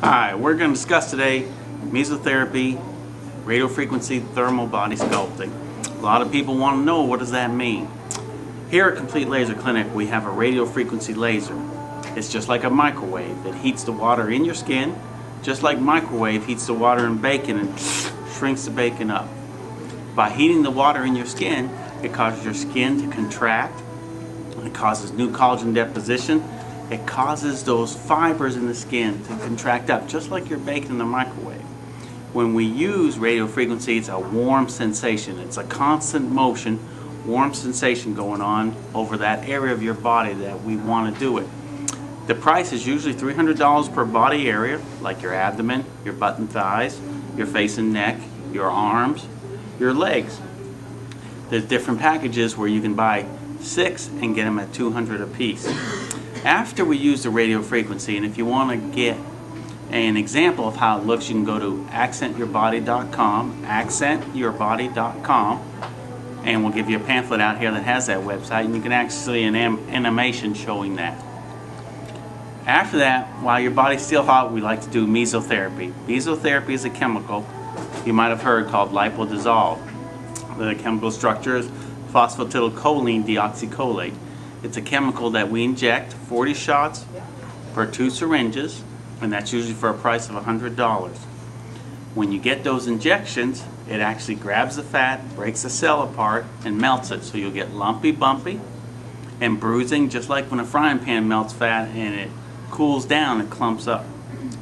Hi, we're going to discuss today mesotherapy, radiofrequency thermal body sculpting. A lot of people want to know, what does that mean? Here at Complete Laser Clinic we have a radiofrequency laser. It's just like a microwave. It heats the water in your skin, just like microwave heats the water in bacon and shrinks the bacon up. By heating the water in your skin, it causes your skin to contract. It causes new collagen deposition. It causes those fibers in the skin to contract up, just like your bacon in the microwave. When we use radiofrequency, it's a warm sensation. It's a constant motion, warm sensation going on over that area of your body that we want to do it. The price is usually $300 per body area, like your abdomen, your butt and thighs, your face and neck, your arms, your legs. There's different packages where you can buy 6 and get them at $200 a piece. After we use the radio frequency, and if you want to get an example of how it looks, you can go to accentyourbody.com, accentyourbody.com, and we'll give you a pamphlet out here that has that website, and you can actually see an animation showing that. After that, while your body's still hot, we like to do mesotherapy. Mesotherapy is a chemical you might have heard called lipodissolve. The chemical structure is phosphatidylcholine deoxycholate. It's a chemical that we inject 40 shots per 2 syringes, and that's usually for a price of $100. When you get those injections, it actually grabs the fat, breaks the cell apart, and melts it. So you'll get lumpy, bumpy, and bruising, just like when a frying pan melts fat and it cools down and clumps up.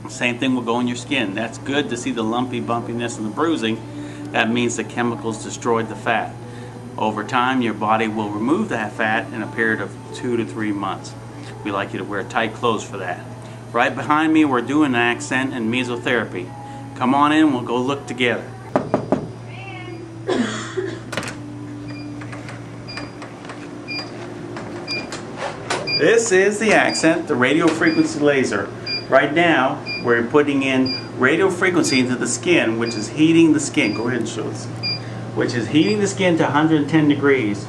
Same thing will go in your skin. That's good to see the lumpy, bumpiness and the bruising. That means the chemicals destroyed the fat. Over time, your body will remove that fat in a period of 2 to 3 months. We like you to wear tight clothes for that. Right behind me, we're doing accent and mesotherapy. Come on in, we'll go look together. This is the accent, the radio frequency laser. Right now, we're putting in radio frequency into the skin, which is heating the skin. Go ahead and show this. Which is heating the skin to 110 degrees.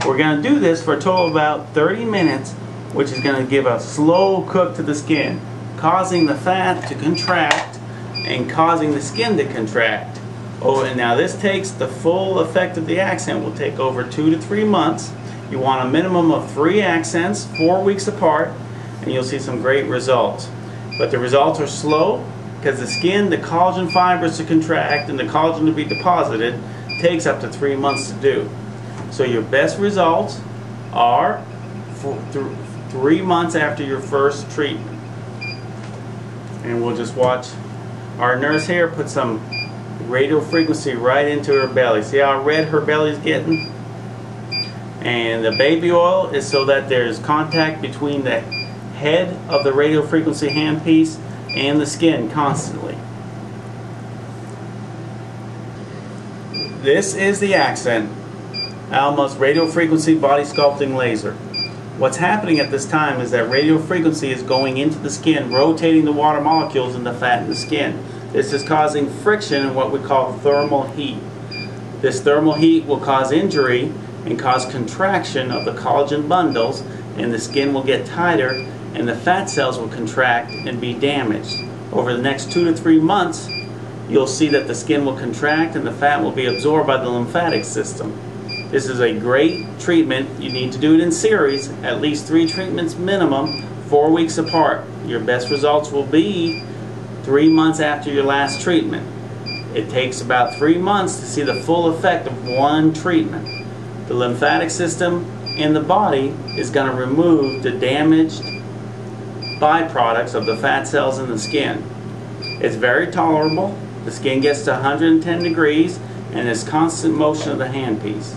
We're going to do this for a total of about 30 minutes, which is going to give a slow cook to the skin, causing the fat to contract and causing the skin to contract. Oh, and now this takes the full effect of the accent will take over 2 to 3 months. You want a minimum of 3 accents, 4 weeks apart, and you'll see some great results. But the results are slow because the skin, the collagen fibers to contract and the collagen to be deposited takes up to 3 months to do. So your best results are 3 months after your first treatment. And we'll just watch our nurse here put some radio frequency right into her belly. See how red her belly's getting? And the baby oil is so that there's contact between the head of the radio frequency handpiece and the skin constantly. This is the accent, Alma's radio frequency body sculpting laser. What's happening at this time is that radio frequency is going into the skin, rotating the water molecules in the fat in the skin. This is causing friction in what we call thermal heat. This thermal heat will cause injury and cause contraction of the collagen bundles, and the skin will get tighter and the fat cells will contract and be damaged. Over the next 2 to 3 months, you'll see that the skin will contract and the fat will be absorbed by the lymphatic system. This is a great treatment. You need to do it in series, at least 3 treatments minimum, 4 weeks apart. Your best results will be 3 months after your last treatment. It takes about 3 months to see the full effect of 1 treatment. The lymphatic system in the body is going to remove the damaged byproducts of the fat cells in the skin. It's very tolerable. The skin gets to 110 degrees and there's constant motion of the handpiece.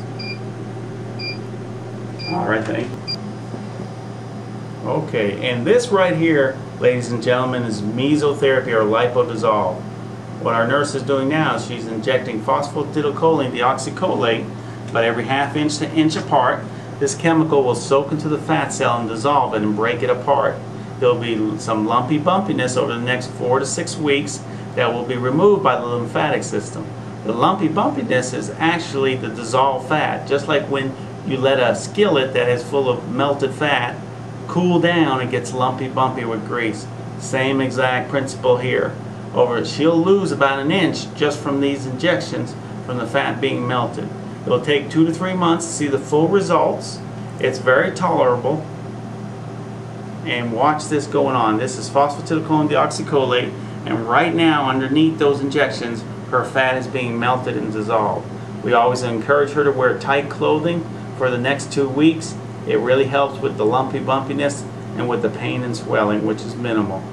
Alright, thank you. Okay, and this right here, ladies and gentlemen, is mesotherapy or lipodissolve. What our nurse is doing now is she's injecting phosphatidylcholine deoxycholate about every ½ inch to inch apart. This chemical will soak into the fat cell and dissolve it and break it apart. There'll be some lumpy bumpiness over the next 4 to 6 weeks that will be removed by the lymphatic system. The lumpy bumpiness is actually the dissolved fat, just like when you let a skillet that is full of melted fat cool down, it gets lumpy bumpy with grease. Same exact principle here. She'll lose about an inch just from these injections from the fat being melted. It'll take 2 to 3 months to see the full results. It's very tolerable. And watch this going on. This is phosphatidylcholine deoxycholate, and right now underneath those injections her fat is being melted and dissolved. We always encourage her to wear tight clothing for the next 2 weeks. It really helps with the lumpy bumpiness and with the pain and swelling, which is minimal.